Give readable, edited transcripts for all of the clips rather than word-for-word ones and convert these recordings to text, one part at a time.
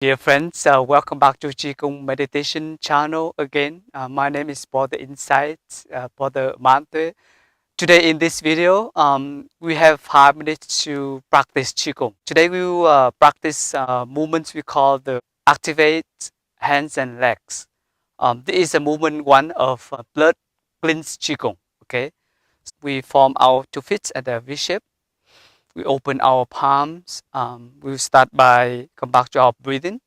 Dear friends, welcome back to Qigong meditation channel again. My name is Brother Insights, Brother Man Tue. Today in this video, we have 5 minutes to practice Qigong. Today we will practice movements we call the activate hands and legs. This is a movement one of blood cleanse Qigong. Okay, we form our two feet at a V shape. We open our palms. We'll start by come back to our breathing.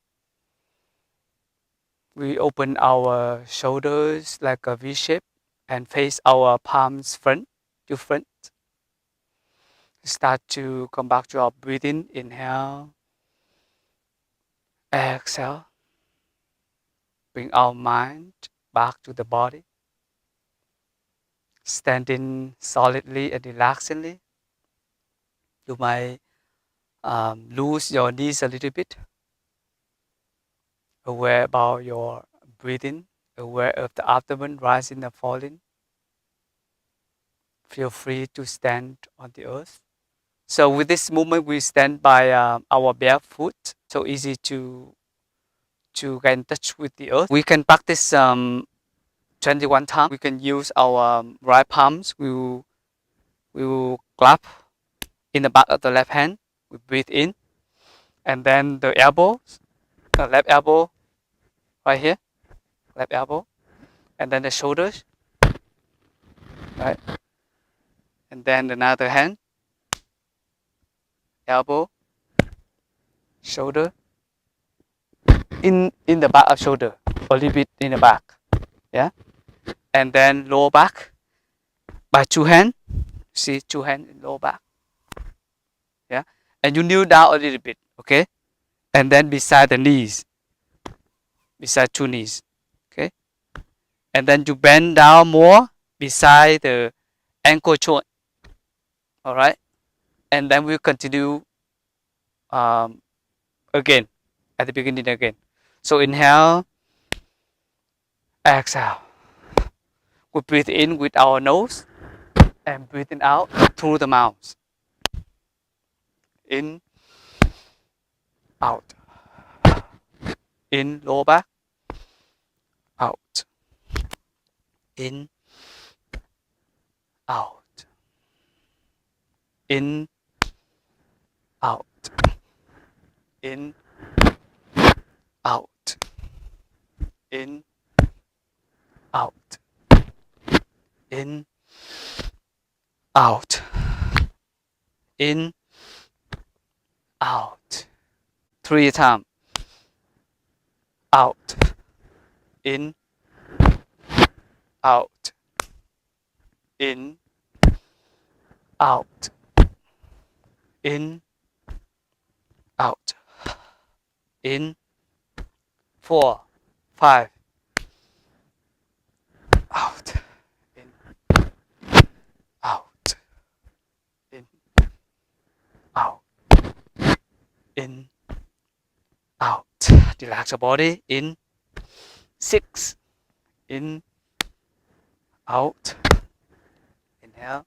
We open our shoulders like a V shape and face our palms front to front. Start to come back to our breathing. Inhale, exhale. Bring our mind back to the body. Standing solidly and relaxingly. You might lose your knees a little bit. Aware about your breathing. Aware of the abdomen rising and falling. Feel free to stand on the earth. So with this movement, we stand by our bare foot. So easy to get in touch with the earth. We can practice 21 times. We can use our right palms. We will clap in the back of the left hand. We breathe in, and then the elbows, the left elbow, right here, left elbow, and then the shoulders, right, and then another hand, elbow, shoulder, in the back of shoulder, a little bit in the back, yeah, and then lower back by two hands. See, two hands in lower back, yeah, and you kneel down a little bit, okay, and then beside the knees, beside two knees, okay, and then you bend down more beside the ankle joint, all right, and then we'll continue again at the beginning again. So inhale, exhale. We breathe in with our nose and breathing out through the mouth. In, out. In, lower back, out. In, out. In, out. In, out. In, out. In, out. In, out. 3 times. Out. In, out. In, out. In, out. In, 4, 5. Out. In, out. In, out. In, out. Relax your body. In, 6. In, out. Inhale.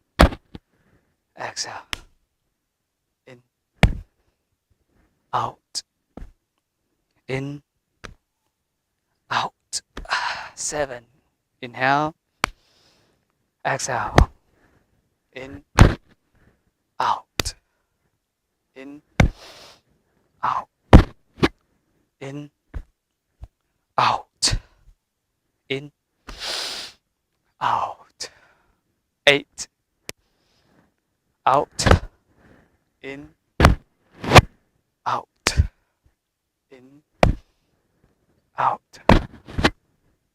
Exhale. In, out. In, out. 7. Inhale. Exhale. In, out. In, out. In, out. In, out. 8. Out. In, out. In, out.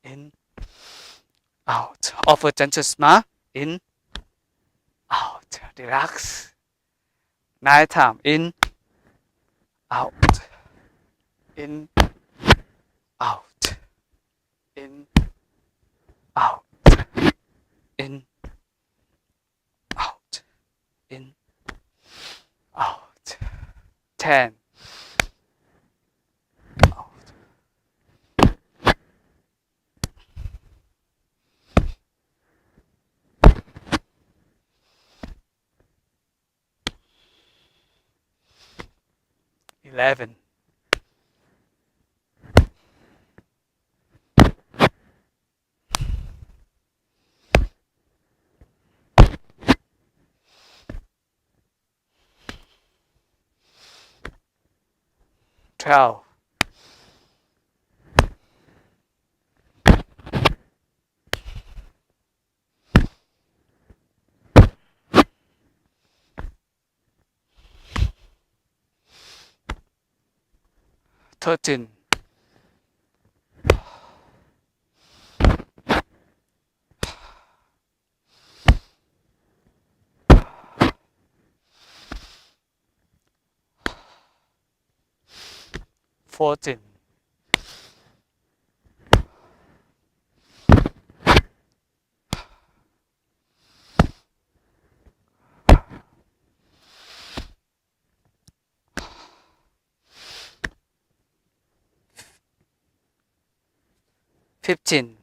In, out. Offer gentle smile. In, out. Relax. 9 times. In, out. In, out. In, out. In, out. In, out. 10. Out. 11. 12. 13. 14. 15.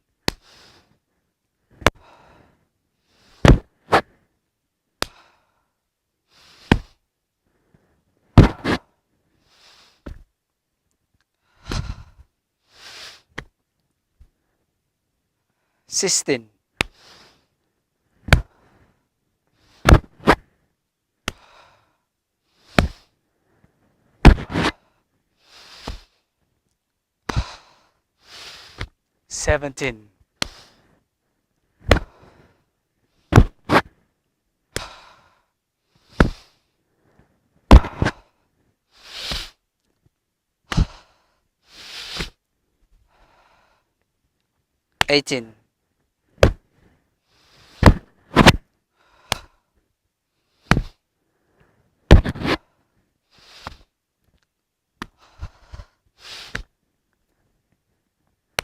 16. 17. 18.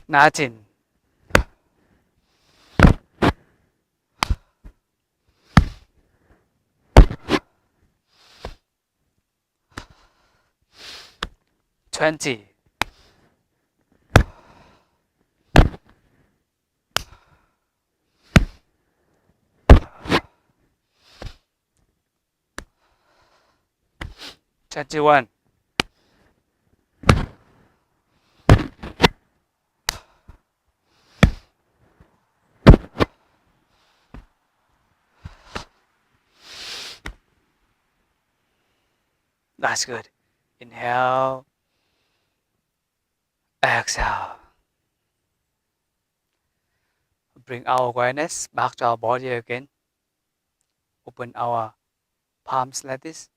19. 20. 21. 'That's good. Inhale. Exhale. Bring our awareness back to our body again. Open our palms like this.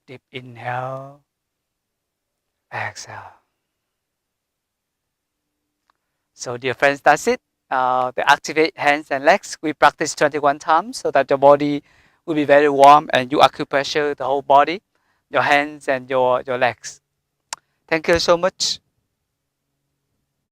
Deep inhale. Exhale. So dear friends, that's it. To activate hands and legs, we practice 21 times so that your body will be very warm and you acupressure the whole body, your hands and your legs. Thank you so much.